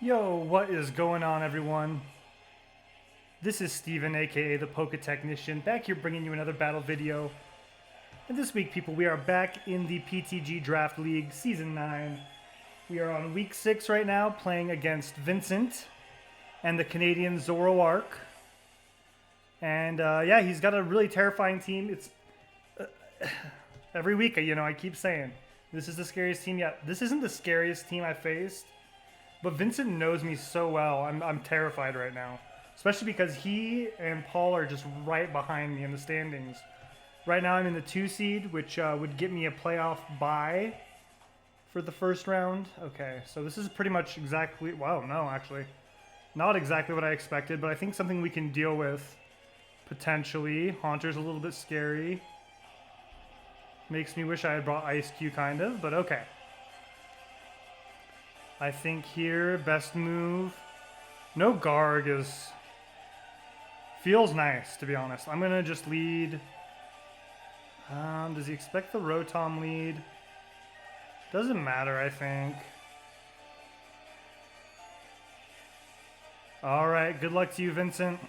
Yo, what is going on, everyone? This is Steven, aka the Poke Technician, back here bringing you another battle video. And this week, people, we are back in the PTG Draft League Season 9. We are on Week 6 right now, playing against Vincent and the Canadien Zoroark. And yeah, he's got a really terrifying team. It's every week, I keep saying, this is the scariest team yet. This isn't the scariest team I faced. But Vincent knows me so well, I'm terrified right now. Especially because he and Paul are just right behind me in the standings. Right now I'm in the 2 seed, which would get me a playoff bye for the first round. Okay, so this is pretty much exactly, well, no, actually. Not exactly what I expected, but I think something we can deal with, potentially. Haunter's a little bit scary. Makes me wish I had brought Ice Cube, kind of, but okay. I think here, best move. No Garg feels nice, to be honest. I'm gonna just lead. Does he expect the Rotom lead? Doesn't matter, I think. All right, good luck to you, Vincent.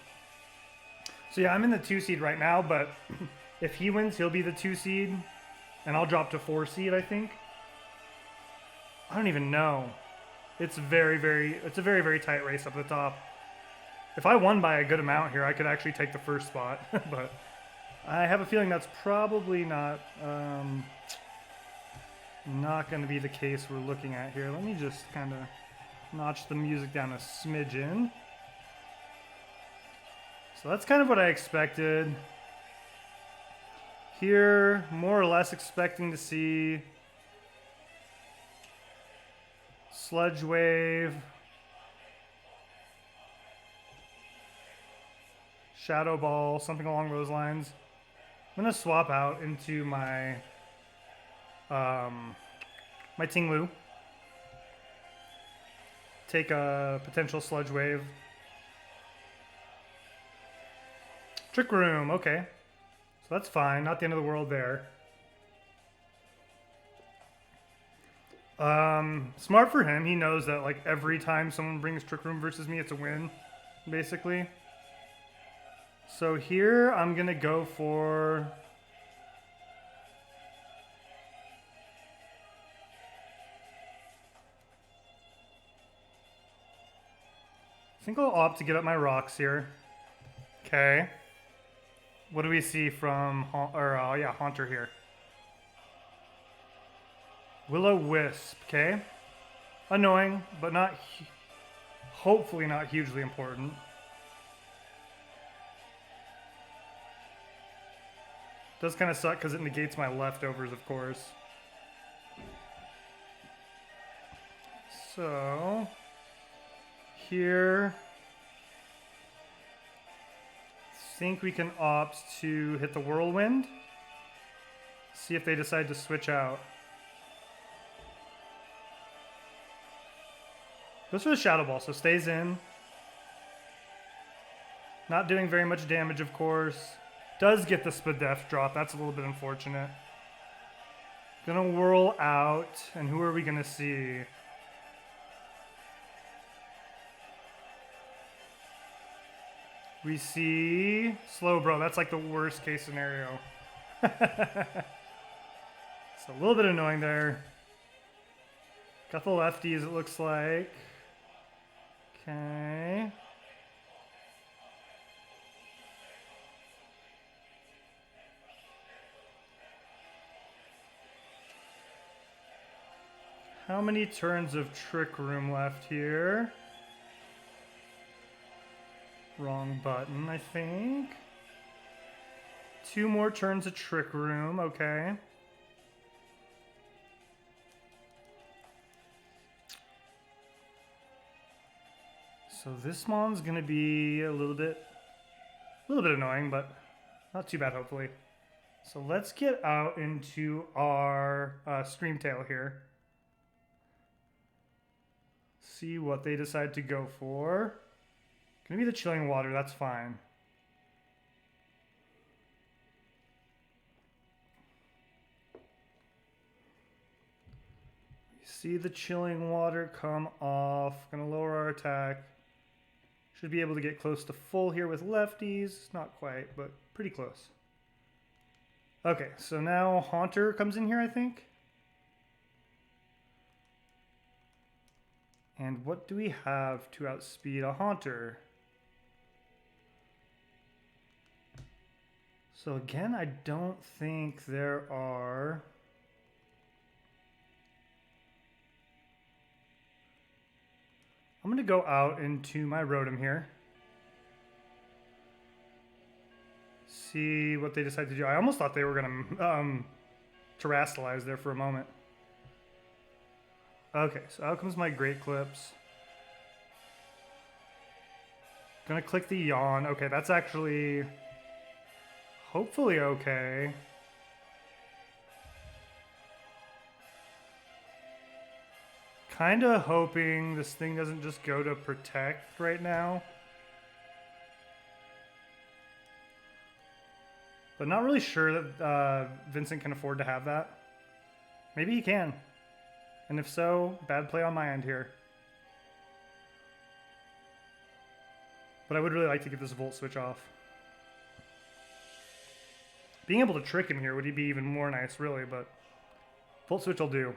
So yeah, I'm in the 2 seed right now, but if he wins, he'll be the 2 seed, and I'll drop to 4 seed, I think. I don't even know. It's a very, very tight race up at the top. If I won by a good amount here, I could actually take the first spot. But I have a feeling that's probably not going to be the case we're looking at here. Let me just kind of notch the music down a smidgen. So that's kind of what I expected. Here, more or less expecting to see Sludge Wave, Shadow Ball, something along those lines. I'm gonna swap out into my my Tinglu. Take a potential Sludge Wave. Trick Room, okay. So that's fine, not the end of the world there. Smart for him. He knows that like every time someone brings Trick Room versus me, it's a win, basically. So here I'm gonna go for I think I'll opt to get up my rocks here. Okay. What do we see from Haunter here? Will-O-Wisp, okay. Annoying, but not, hopefully not hugely important. Does kind of suck because it negates my leftovers, of course. So, here, I think we can opt to hit the Whirlwind. See if they decide to switch out. Goes for the Shadow Ball, so stays in. Not doing very much damage, of course. Does get the Spadef drop. That's a little bit unfortunate. Gonna whirl out, and who are we gonna see? We see Slowbro. That's like the worst case scenario. It's a little bit annoying there. Got the lefties, it looks like. Okay. How many turns of Trick Room left here? Wrong button, I think. 2 more turns of Trick Room, okay. So this mon's gonna be a little bit annoying, but not too bad, hopefully. So let's get out into our Screamtail here. See what they decide to go for. Gonna be the Chilling Water, that's fine. see the chilling water come off. Gonna lower our attack. Should be able to get close to full here with lefties. Not quite, but pretty close. Okay, so now Haunter comes in here, I think. And what do we have to outspeed a Haunter? So again, I don't think there are... I'm going to go out into my Rotom here. See what they decide to do. I almost thought they were going to terrestrialize there for a moment. Okay, so out comes my Great Clips. Gonna click the Yawn. Okay, that's actually hopefully okay. Kinda hoping this thing doesn't just go to Protect right now. But not really sure that Vincent can afford to have that. Maybe he can. And if so, bad play on my end here. But I would really like to get this Volt Switch off. Being able to trick him here would be even more nice, really, but Volt Switch will do.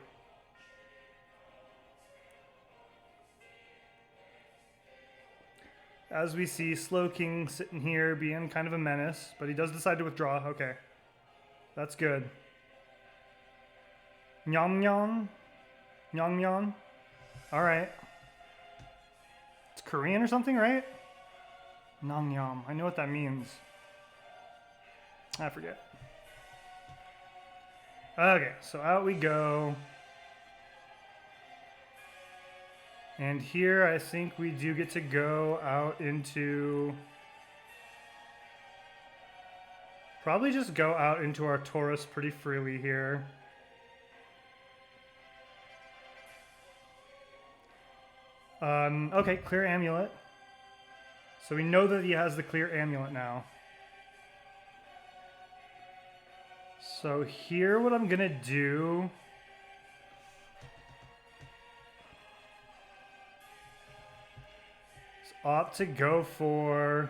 As we see, Slowking sitting here being kind of a menace, but he does decide to withdraw. Okay. That's good. Nyam Nyam. Nyam Nyam. Alright. It's Korean or something, right? Nam Nyam. I know what that means. I forget. Okay, so out we go. And here I think we do get to go out into... Probably just go out into our Taurus pretty freely here. Okay, clear amulet. So we know that he has the clear amulet now. So here what I'm gonna do is opt to go for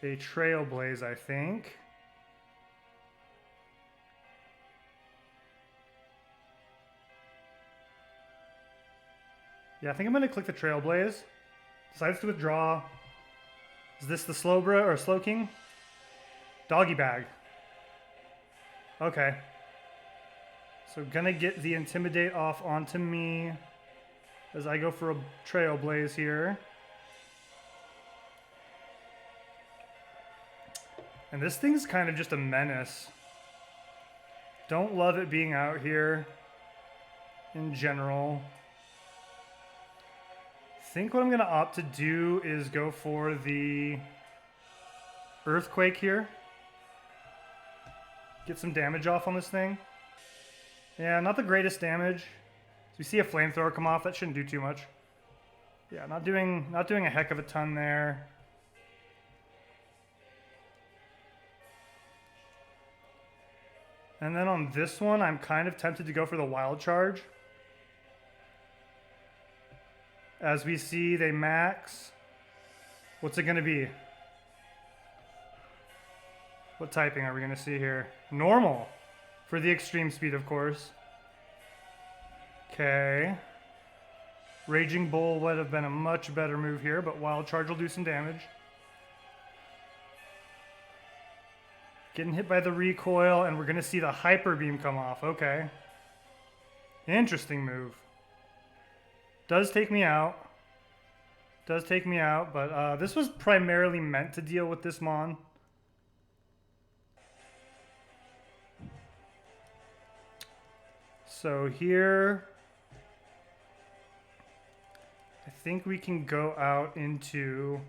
a Trailblaze, I think. Yeah, I think I'm going to click the Trailblaze. Decides to withdraw. Is this the Slowbra or Slowking? Doggy Bag. Okay. So gonna get the Intimidate off onto me as I go for a Trailblaze here. And this thing's kind of just a menace. Don't love it being out here in general. I think what I'm going to opt to do is go for the Earthquake here. Get some damage off on this thing. Yeah, not the greatest damage. So we see a Flamethrower come off. That shouldn't do too much. Yeah, not doing a heck of a ton there. And then on this one, I'm kind of tempted to go for the Wild Charge. As we see, they max. What's it going to be? What typing are we going to see here? Normal. For the extreme speed, of course. Okay. Raging Bull would have been a much better move here, but Wild Charge will do some damage. Getting hit by the recoil, and we're going to see the Hyper Beam come off. Okay. Interesting move. Does take me out. Does take me out, but this was primarily meant to deal with this Mon. So here, I think we can go out into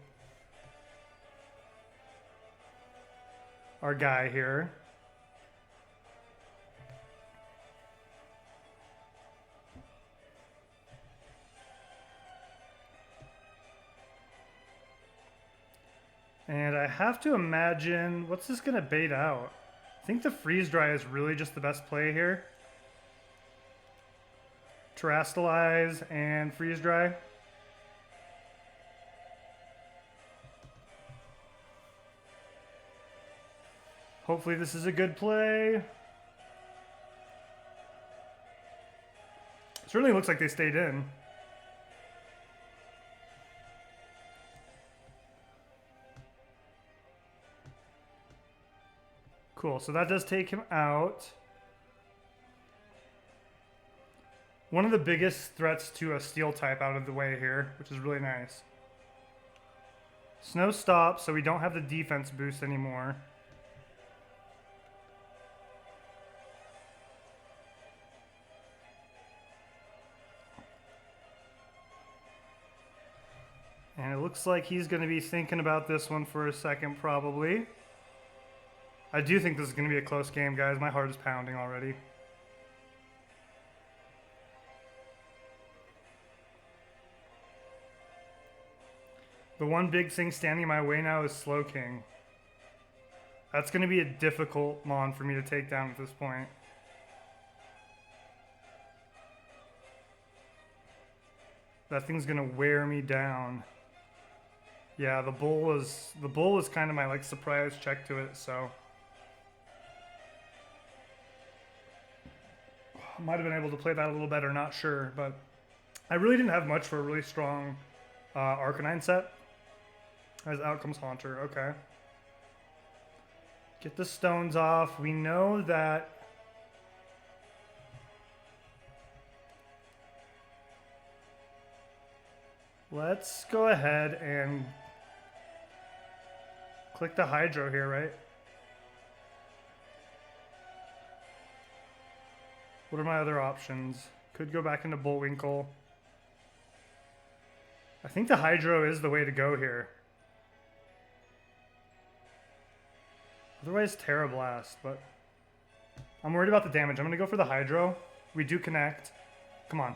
our guy here. And I have to imagine, what's this going to bait out? I think the Freeze Dry is really just the best play here. Terrastalize and freeze dry. Hopefully this is a good play. Certainly looks like they stayed in. Cool, so that does take him out. One of the biggest threats to a steel type out of the way here, which is really nice. Snow stops, so we don't have the defense boost anymore. And it looks like he's going to be thinking about this one for a second, probably. I do think this is going to be a close game, guys. My heart is pounding already. The one big thing standing in my way now is Slow King. That's going to be a difficult mon for me to take down at this point. That thing's going to wear me down. Yeah, the bull was kind of my like surprise check to it, so might have been able to play that a little better, not sure, but I really didn't have much for a really strong Arcanine set. As out comes Haunter, okay. Get the stones off. We know that let's go ahead and click the Hydro here, right? What are my other options? Could go back into Bullwinkle. I think the Hydro is the way to go here. Otherwise, Terra Blast, but I'm worried about the damage. I'm going to go for the Hydro. We do connect. Come on.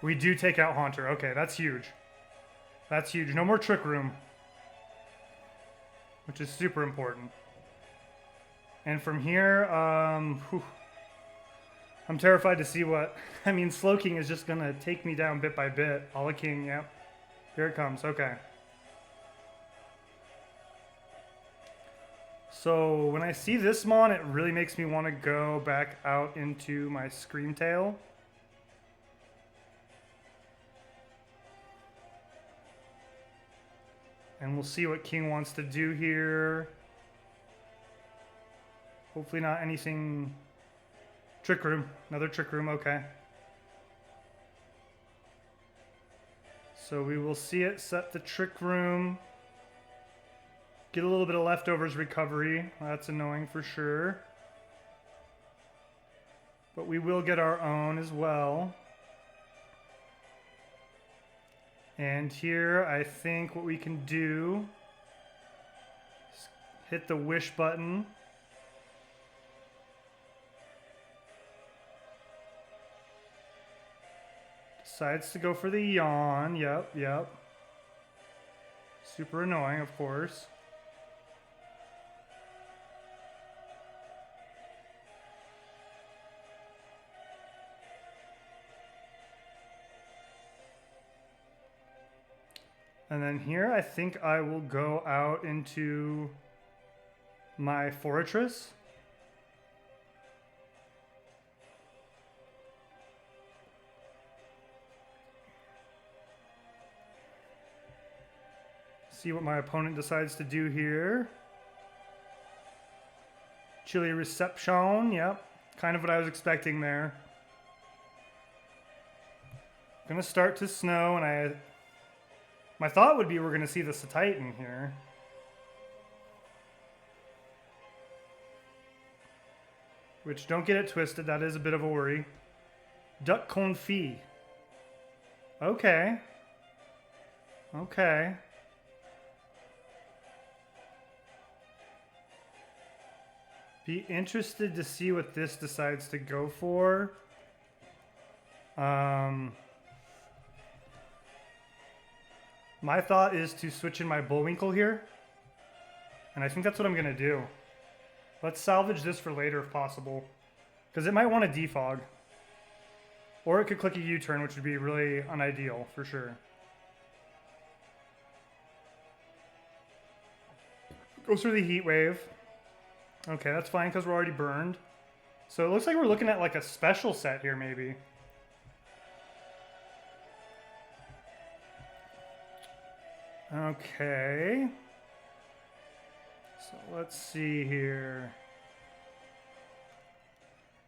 We do take out Haunter. Okay, that's huge. That's huge. No more Trick Room, which is super important. And from here, I'm terrified to see what... I mean, Slowking is just going to take me down bit by bit. Ala King, yep. Here it comes. Okay. So when I see this mon, it really makes me want to go back out into my Screamtail. And we'll see what King wants to do here. Hopefully not anything... Trick Room. Another Trick Room, okay. So we will see it set the Trick Room. Get a little bit of leftovers recovery. That's annoying for sure. But we will get our own as well. And here I think what we can do is hit the wish button. Decides to go for the yawn. Yep. Super annoying, of course. And then here, I think I will go out into my Fortress. See what my opponent decides to do here. Chilly Reception, yep. Kind of what I was expecting there. Gonna start to snow, and my thought would be we're gonna see the Titan here. Which, don't get it twisted, that is a bit of a worry. Duck Confit. Okay. Okay. Be interested to see what this decides to go for. My thought is to switch in my Bullwinkle here. And I think that's what I'm going to do. Let's salvage this for later if possible. Because it might want to defog. Or it could click a U-turn, which would be really unideal for sure. Goes through the heat wave. Okay, that's fine because we're already burned. So it looks like we're looking at like a special set here maybe. Okay. So let's see here.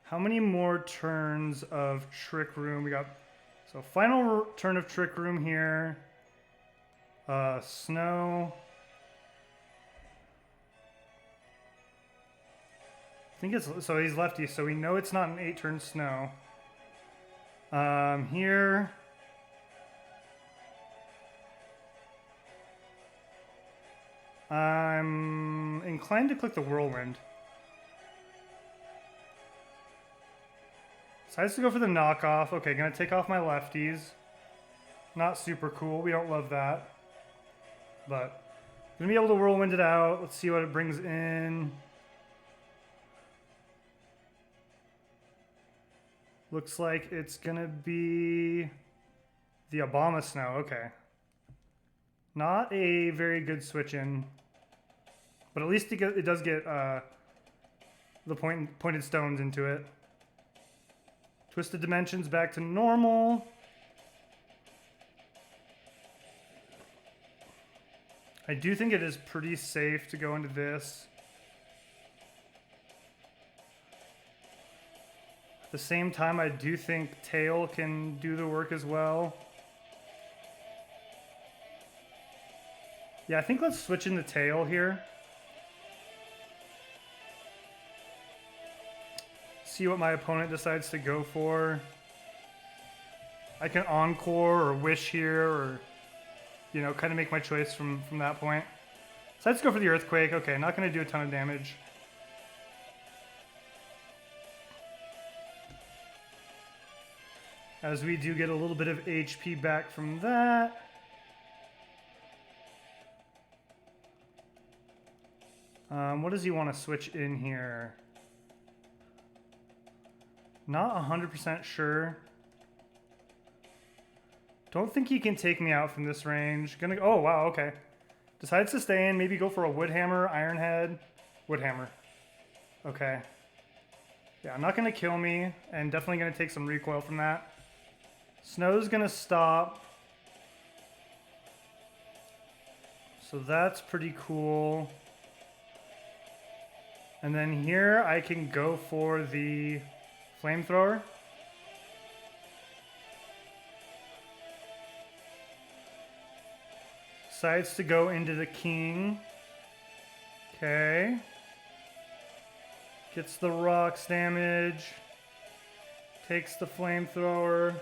How many more turns of Trick Room? We got, so final turn of Trick Room here. Snow. I think it's, so he's lefty, so we know it's not an 8-turn Snow. Here. I'm inclined to click the Whirlwind. Decides to go for the knockoff. Okay, gonna take off my lefties. Not super cool. We don't love that. But gonna be able to Whirlwind it out. Let's see what it brings in. Looks like it's gonna be the Obama Snow. Okay. Not a very good switch in. But at least it does get the pointed stones into it. Twisted Dimensions back to normal. I do think it is pretty safe to go into this. At the same time, I do think Tail can do the work as well. Yeah, I think let's switch in the Tail here. See what my opponent decides to go for. I can Encore or Wish here, or, you know, kind of make my choice from that point. So let's go for the Earthquake. Okay, not going to do a ton of damage. As we do get a little bit of HP back from that. What does he want to switch in here? Not 100% sure. Don't think he can take me out from this range. Gonna, oh wow, okay. Decides to stay in, maybe go for a Woodhammer, Iron Head. Woodhammer. Okay. Yeah, not gonna kill me, and definitely gonna take some recoil from that. Snow's gonna stop. So that's pretty cool. And then here I can go for the Flamethrower. Decides to go into the King. Okay. Gets the rocks damage. Takes the Flamethrower.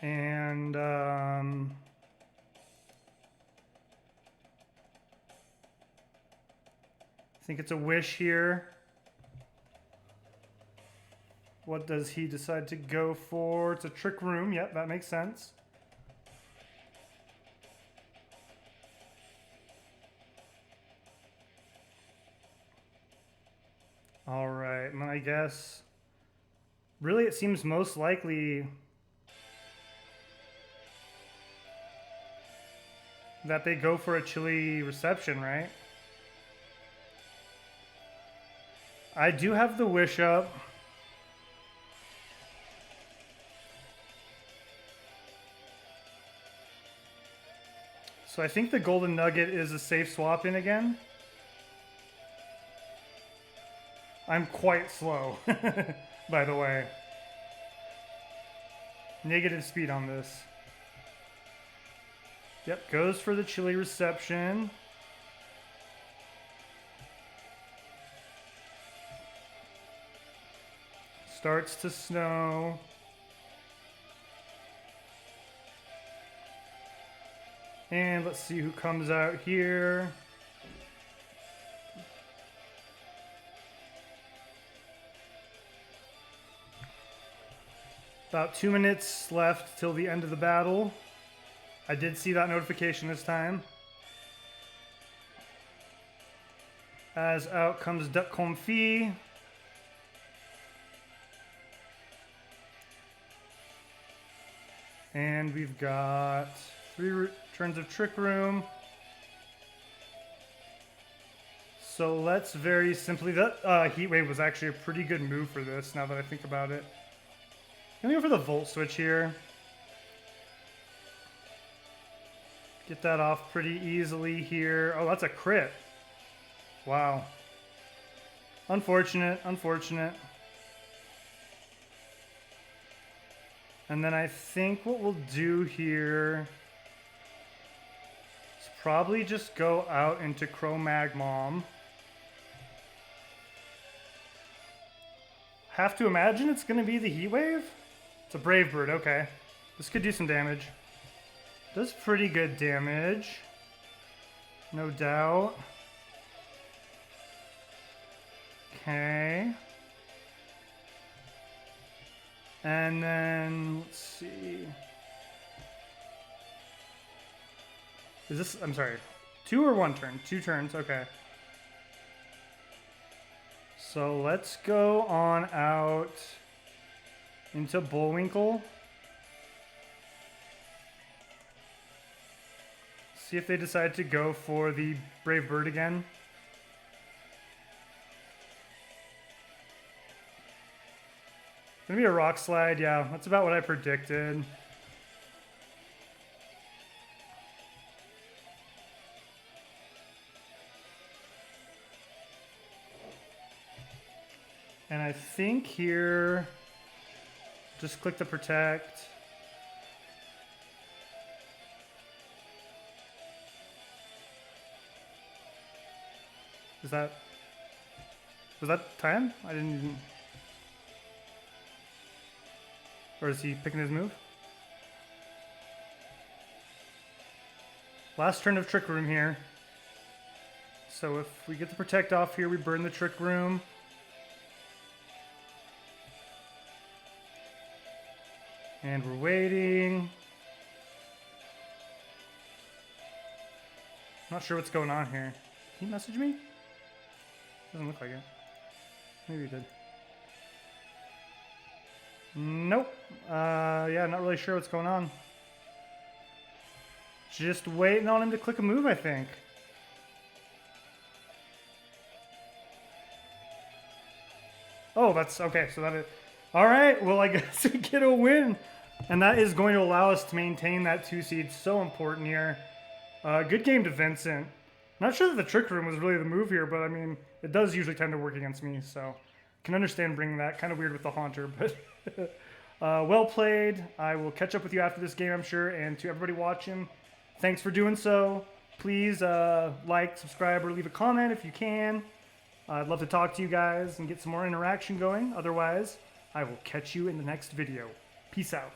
And I think it's a Wish here. What does he decide to go for? It's a Trick Room. Yep, that makes sense. All right, and I guess really it seems most likely that they go for a chilly reception, right? I do have the Wish up. So I think the Golden Nugget is a safe swap in again. I'm quite slow, by the way. Negative speed on this. Yep, goes for the chilly reception. Starts to snow. And let's see who comes out here. About 2 minutes left till the end of the battle. I did see that notification this time. As out comes Duck Confit. And we've got 3 turns of Trick Room. So let's very simply, that Heat Wave was actually a pretty good move for this, now that I think about it. I'm gonna go for the Volt Switch here. Get that off pretty easily here. Oh, that's a crit. Wow. Unfortunate, unfortunate. And then I think what we'll do here is probably just go out into Cro-Mag Mom. Have to imagine it's going to be the Heat Wave? It's a Brave Bird, okay. This could do some damage. Does pretty good damage. No doubt. Okay. And then, let's see. Is this, I'm sorry, 2 or 1 turn? 2 turns, okay. So let's go on out into Bullwinkle. See if they decide to go for the Brave Bird again. Gonna be a Rock Slide, yeah, that's about what I predicted. And I think here, just click the Protect. Was that time? I didn't even... Or is he picking his move? Last turn of Trick Room here. So if we get the Protect off here, we burn the Trick Room. And we're waiting. Not sure what's going on here. Did he message me? Doesn't look like it. Maybe he did. Nope. Yeah, not really sure what's going on. Just waiting on him to click a move, I think. Oh, that's okay. So that is... All right. Well, I guess we get a win. And that is going to allow us to maintain that 2 seed. So important here. Good game to Vincent. Not sure that the Trick Room was really the move here, but I mean, it does usually tend to work against me, so can understand bringing that. Kind of weird with the Haunter, but well played. I will catch up with you after this game, I'm sure, and to everybody watching, thanks for doing so. Please like, subscribe, or leave a comment if you can. I'd love to talk to you guys and get some more interaction going. Otherwise, I will catch you in the next video. Peace out.